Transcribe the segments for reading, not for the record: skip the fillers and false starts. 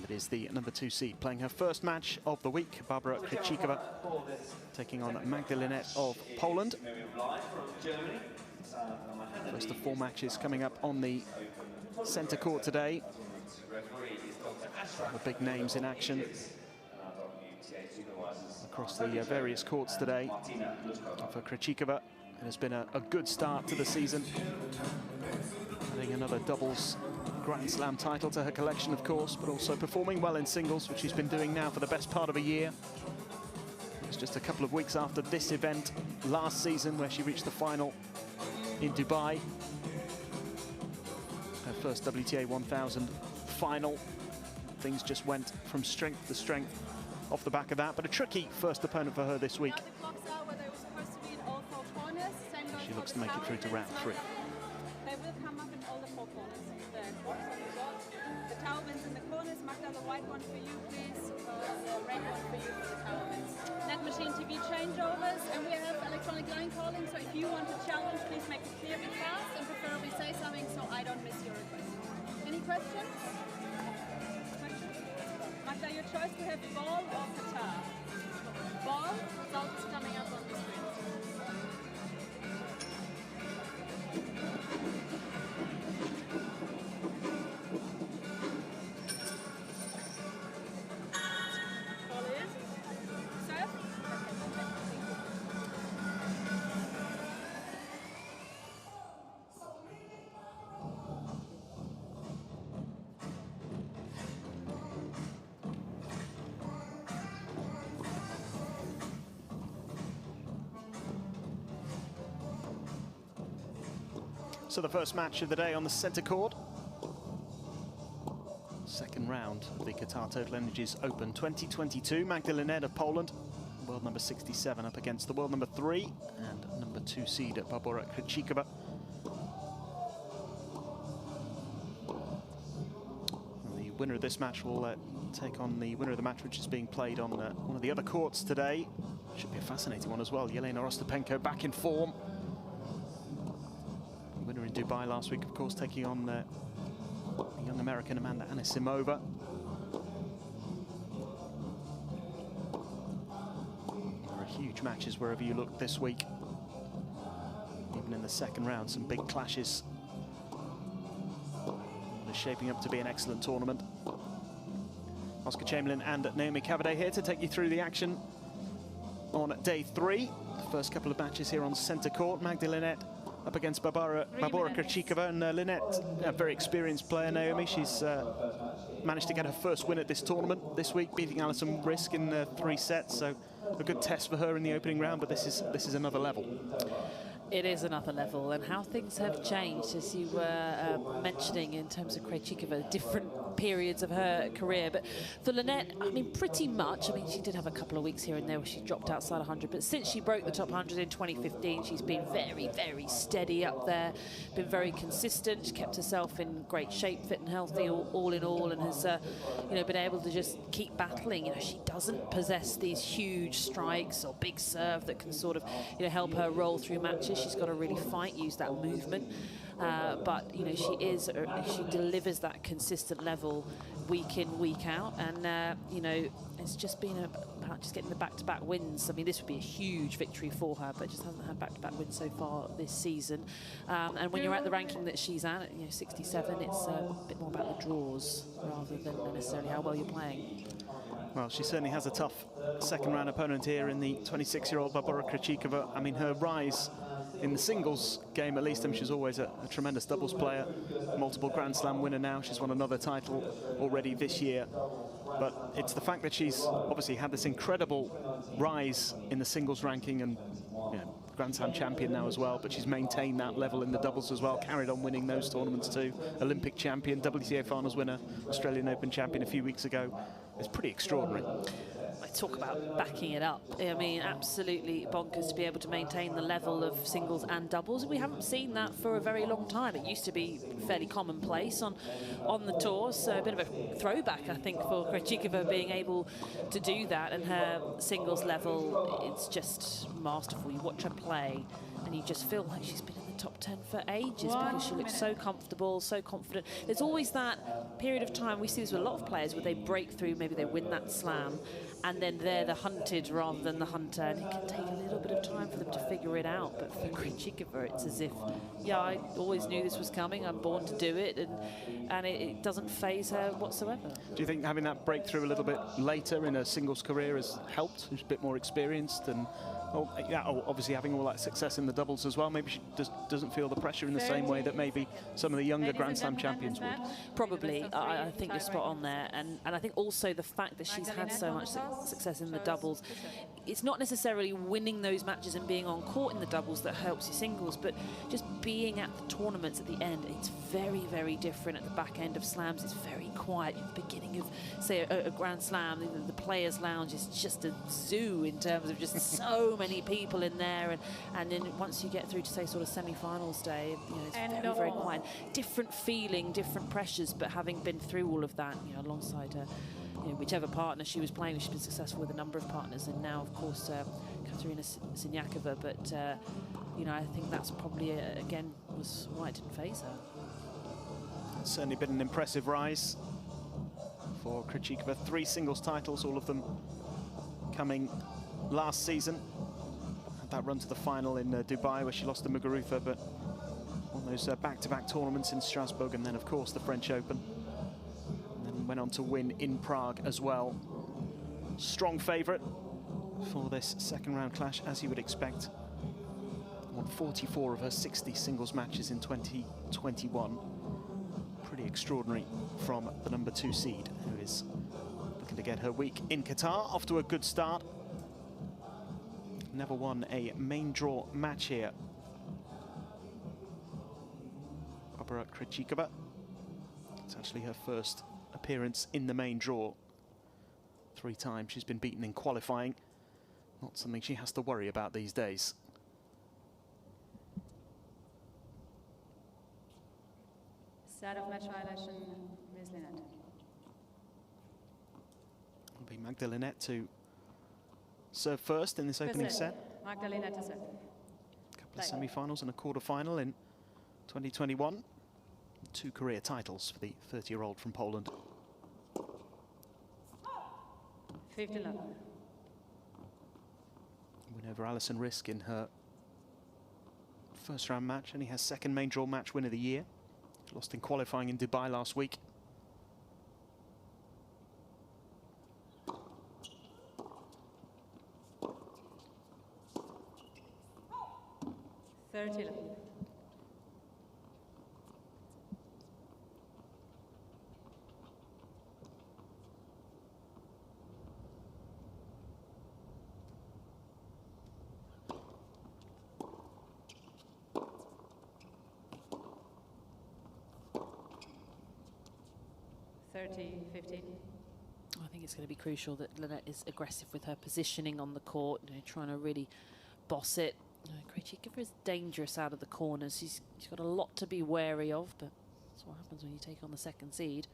It is the number 2 seed playing her first match of the week. Barbora Krejcikova taking on Magda Linette of Poland. First of 4 matches coming up on the centre court today. The big names in action across the various courts today. For Krejcikova, it has been a good start to the season. Adding another doubles Grand Slam title to her collection, of course, but also performing well in singles, which she's been doing now for the best part of a year. It was just a couple of weeks after this event last season where she reached the final in Dubai. Her first WTA 1000 final. Things just went from strength to strength off the back of that, but a tricky first opponent for her this week. She looks to make it through to round 3. They will come up in all the 4 corners. The tower wins in the corners. Magda, the white one for you, please. The red one for you for the tower wins. Net machine TV changeovers, and we have electronic line calling, so if you want to challenge, please make it clear, be fast, and preferably say something so I don't miss your request. Any questions? Magda, your choice, we have ball or Qatar. Ball, result is coming up on the screen. So the first match of the day on the centre court. Second round of the Qatar Total Energies Open 2022. Magda Linette of Poland, world number 67, up against the world number 3 and number 2 seed at Barbora Krejcikova. The winner of this match will take on the winner of the match, which is being played on one of the other courts today. Should be a fascinating one as well. Jelena Ostapenko back in form. Winner in Dubai last week, of course, taking on the young American Amanda Anisimova. There are huge matches wherever you look this week. Even in the second round, some big clashes. It's shaping up to be an excellent tournament. Oscar Chamberlain and Naomi Cavaday here to take you through the action on day 3. The first couple of matches here on centre court. Magda Linette up against Barbora Krejcikova, and Linette, a very experienced player, Naomi. She's managed to get her first win at this tournament this week, beating Alison Risk in 3 sets, so a good test for her in the opening round, but this is another level. It is another level, and how things have changed, as you were mentioning, in terms of Krejcikova, different periods of her career. But for Linette, I mean, pretty much. I mean, she did have a couple of weeks here and there where she dropped outside 100, but since she broke the top 100 in 2015, she's been very, very steady up there, been very consistent. She kept herself in great shape, fit and healthy, all in all, and has, been able to just keep battling. She doesn't possess these huge strikes or big serve that can sort of, help her roll through matches. She's got to really fight, use that movement, but she delivers that consistent level week in, week out, and it's just been about just getting the back-to-back wins. I mean, this would be a huge victory for her, but just hasn't had back-to-back wins so far this season. And when you're at the ranking that she's at, 67, it's a bit more about the draws rather than necessarily how well you're playing. Well, she certainly has a tough second-round opponent here in the 26-year-old Barbora Krejcikova. I mean, her rise in the singles game, at least, I mean, she's always a tremendous doubles player, multiple Grand Slam winner now. She's won another title already this year. But it's the fact that she's obviously had this incredible rise in the singles ranking and Grand Slam champion now as well, but she's maintained that level in the doubles as well, carried on winning those tournaments too. Olympic champion, WTA finals winner, Australian Open champion a few weeks ago. It's pretty extraordinary. I talk about backing it up. I mean, absolutely bonkers to be able to maintain the level of singles and doubles. We haven't seen that for a very long time. It used to be fairly commonplace on the tour, so a bit of a throwback, I think, for Krejcikova being able to do that. And her singles level, it's just masterful. You watch her play, and you just feel like she's been in the top 10 for ages because she looks so comfortable, so confident. There's always that period of time, we see this with a lot of players, where they break through, maybe they win that slam, and then they're the hunted rather than the hunter, and it can take a little bit of time for them to figure it out. But for Krejcikova, it's as if, yeah, I always knew this was coming, I'm born to do it, and it doesn't faze her whatsoever. Do you think having that breakthrough a little bit later in her singles career has helped? She's a bit more experienced, and obviously having all that success in the doubles as well. Maybe she doesn't feel the pressure in the same way that maybe some of the younger Grand Slam champions would. Probably. I think you're spot on there. And I think also the fact that she's had so much success in the doubles, it's not necessarily winning those matches and being on court in the doubles that helps your singles, but just being at the tournaments at the end, it's very, very different. At the back end of slams, it's very quiet. At the beginning of, say, a Grand Slam, the Players' Lounge is just a zoo in terms of just so many people in there, and then once you get through to, say, sort of semi-finals day, you know, it's very, very quiet. Different feeling, different pressures, but having been through all of that, you know, alongside her, you know, whichever partner she was playing, she's been successful with a number of partners, and now, of course, Katerina Siniakova, but, you know, I think that's probably, again, was why it didn't faze her. It's certainly been an impressive rise for Krejcikova. 3 singles titles, all of them coming last season. Had that run to the final in Dubai, where she lost to Muguruza, but on those back-to-back tournaments in Strasbourg, and then, of course, the French Open. And then went on to win in Prague as well. Strong favourite for this second-round clash, as you would expect. Won 44 of her 60 singles matches in 2021. Pretty extraordinary from the number 2 seed, who is looking to get her week in Qatar. Off to a good start. Never won a main draw match here. Barbora Krejcikova. It's actually her first appearance in the main draw. 3 times she's been beaten in qualifying. Not something she has to worry about these days. Start of match violation, Ms. Linette. It'll be Magda Linette to serve first in this opening set. Magda Linette to serve. A couple of semi-finals and a quarter-final in 2021. 2 career titles for the 30-year-old from Poland. 50-11. Win over Alison Risk in her first-round match, only her second main draw match win of the year. She lost in qualifying in Dubai last week. I think it's going to be crucial that Linette is aggressive with her positioning on the court, you know, trying to really boss it. Krejcikova is dangerous out of the corners. She's got a lot to be wary of, but that's what happens when you take on the second seed.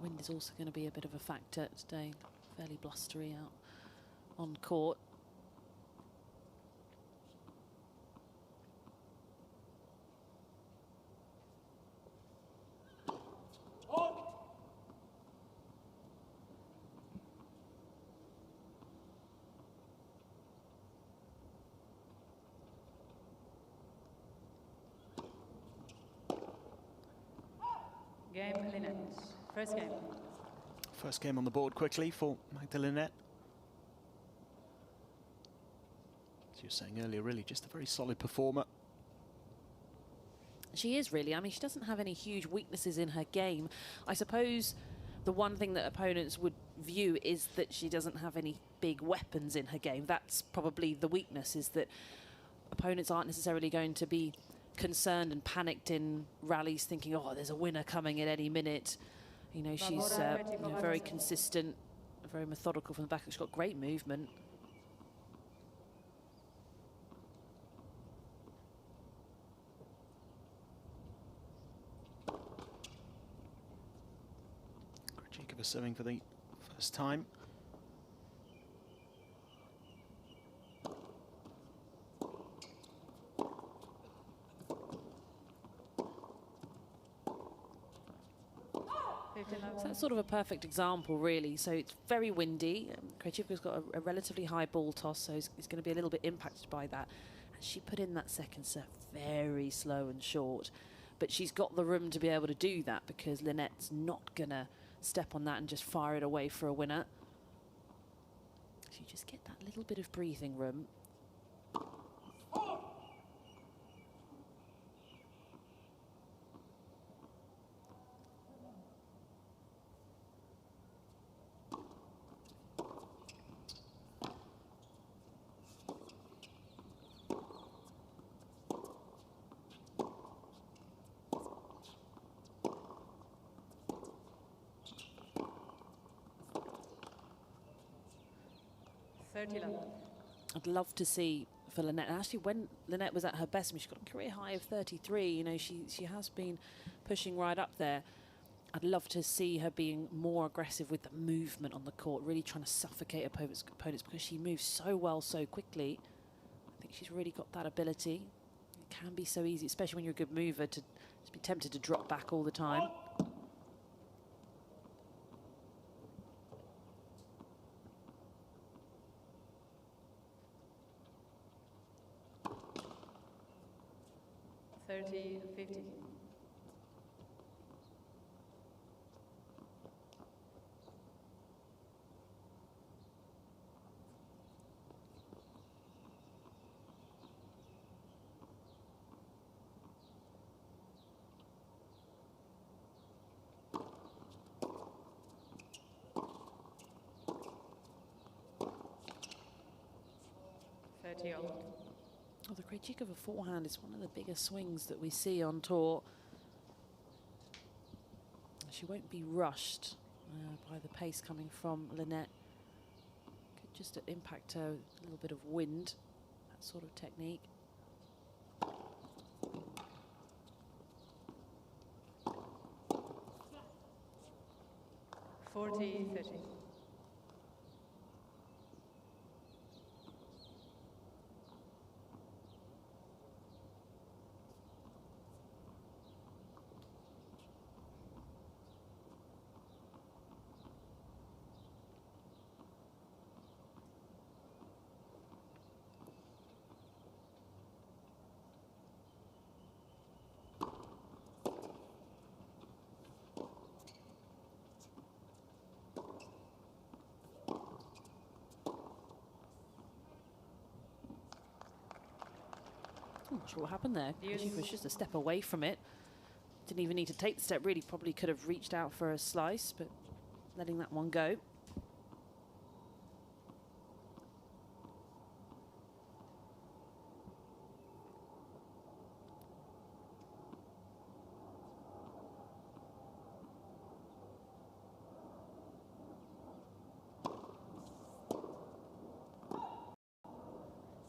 Wind is also going to be a bit of a factor today. Fairly blustery out on court. Game Linette. First game. First game on the board quickly for Magda Linette. As you were saying earlier, really just a very solid performer. She is really. I mean, she doesn't have any huge weaknesses in her game. I suppose the one thing that opponents would view is that she doesn't have any big weapons in her game. That's probably the weakness, is that opponents aren't necessarily going to be concerned and panicked in rallies thinking, oh, there's a winner coming at any minute. You know, she's you know, very consistent, very methodical from the back. She's got great movement. Krejcikova serving for the first time. So that's sort of a perfect example, really. So it's very windy. Krejcikova's got a relatively high ball toss, so he's going to be a little bit impacted by that. And she put in that second serve very slow and short. But she's got the room to be able to do that because Linette's not going to step on that and just fire it away for a winner. So you just get that little bit of breathing room. I'd love to see for Linette. And actually, when Linette was at her best, I mean, she got a career high of 33. You know, she has been pushing right up there. I'd love to see her being more aggressive with the movement on the court, really trying to suffocate opponents because she moves so well, so quickly. I think she's really got that ability. It can be so easy, especially when you're a good mover, to be tempted to drop back all the time. Well, the Krejcikova forehand is one of the bigger swings that we see on tour. She won't be rushed by the pace coming from Linette. Could just impact her a little bit of wind, that sort of technique. I'm not sure what happened there. She was just a step away from it. Didn't even need to take the step, really. Probably could have reached out for a slice, but letting that one go.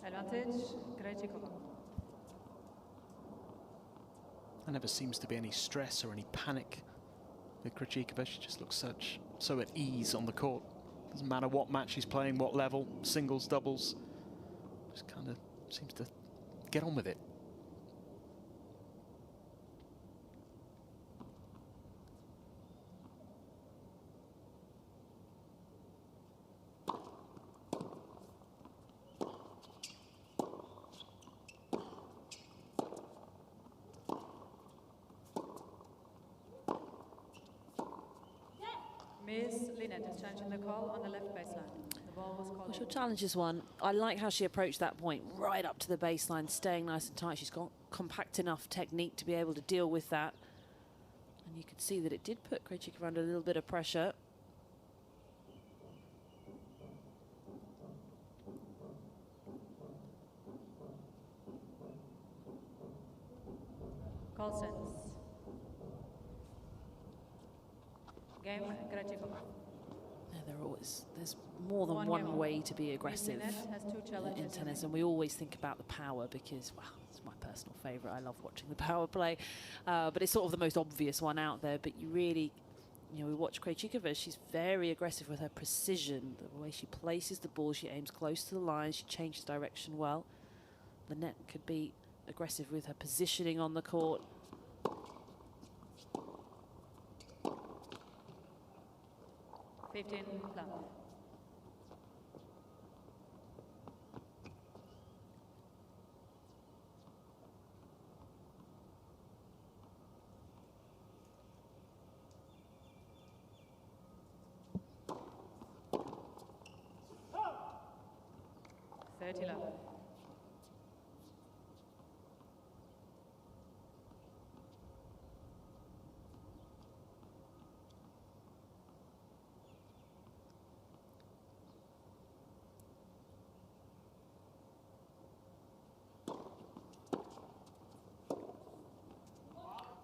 Advantage, Krejcikova. There never seems to be any stress or any panic with Krejcikova. She just looks so at ease on the court. Doesn't matter what match she's playing, what level, singles, doubles. Just kind of seems to get on with it. Miss Linette is challenging the call on the left baseline. The ball was called. Well, she'll challenge this one. I like how she approached that point right up to the baseline, staying nice and tight. She's got compact enough technique to be able to deal with that. And you could see that it did put Krejcikova under a little bit of pressure. Call sense. Game, Krejcikova. There's more than one way to be aggressive in tennis, and we always think about the power because, well, it's my personal favourite. I love watching the power play, but it's sort of the most obvious one out there. But you really you know, we watch Krejcikova, she's very aggressive with her precision, the way she places the ball, she aims close to the line, she changes direction well. Linette could be aggressive with her positioning on the court. Love. Love.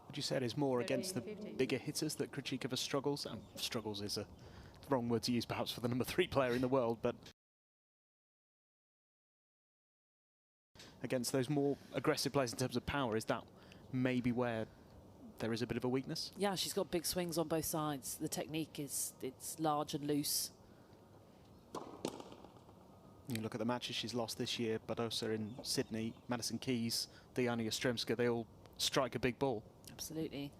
Would you say it is more against the bigger hitters that Krejcikova struggles? Struggles is a wrong word to use perhaps for the number 3 player in the world, but against those more aggressive players in terms of power, is that maybe where there is a bit of a weakness? Yeah, she's got big swings on both sides. The technique it's large and loose. You look at the matches she's lost this year, but also in Sydney, Madison Keys, Diana Yastremska, they all strike a big ball. Absolutely.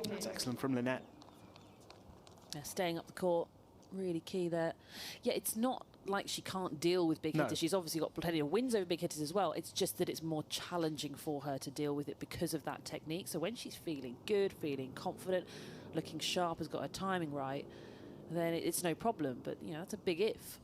That's excellent from Linette. Yeah, staying up the court, really key there. Yeah, it's not like she can't deal with big hitters. She's obviously got plenty of wins over big hitters as well. It's just that it's more challenging for her to deal with it because of that technique. So when she's feeling good, feeling confident, looking sharp, has got her timing right, then it's no problem. But, you know, that's a big if.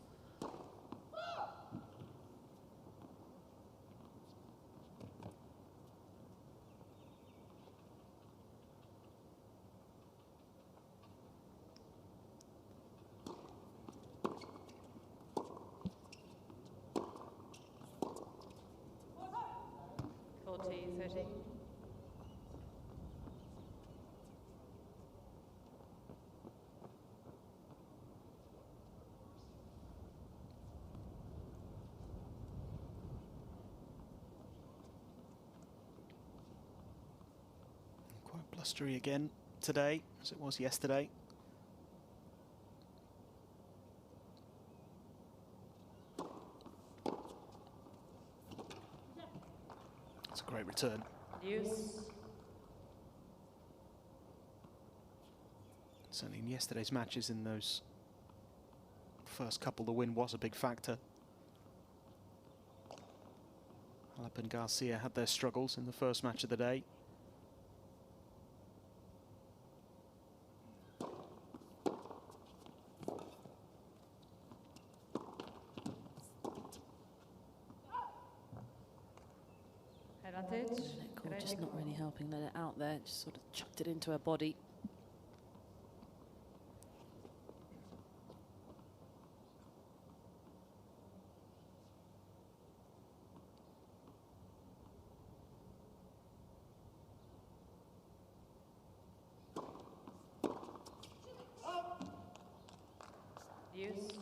Quite blustery again today, as it was yesterday. That's a great return. Certainly in yesterday's matches, in those first couple, the win was a big factor. Halep and Garcia had their struggles in the first match of the day. Just not really helping, let it out there, just sort of chucked it into her body. Use.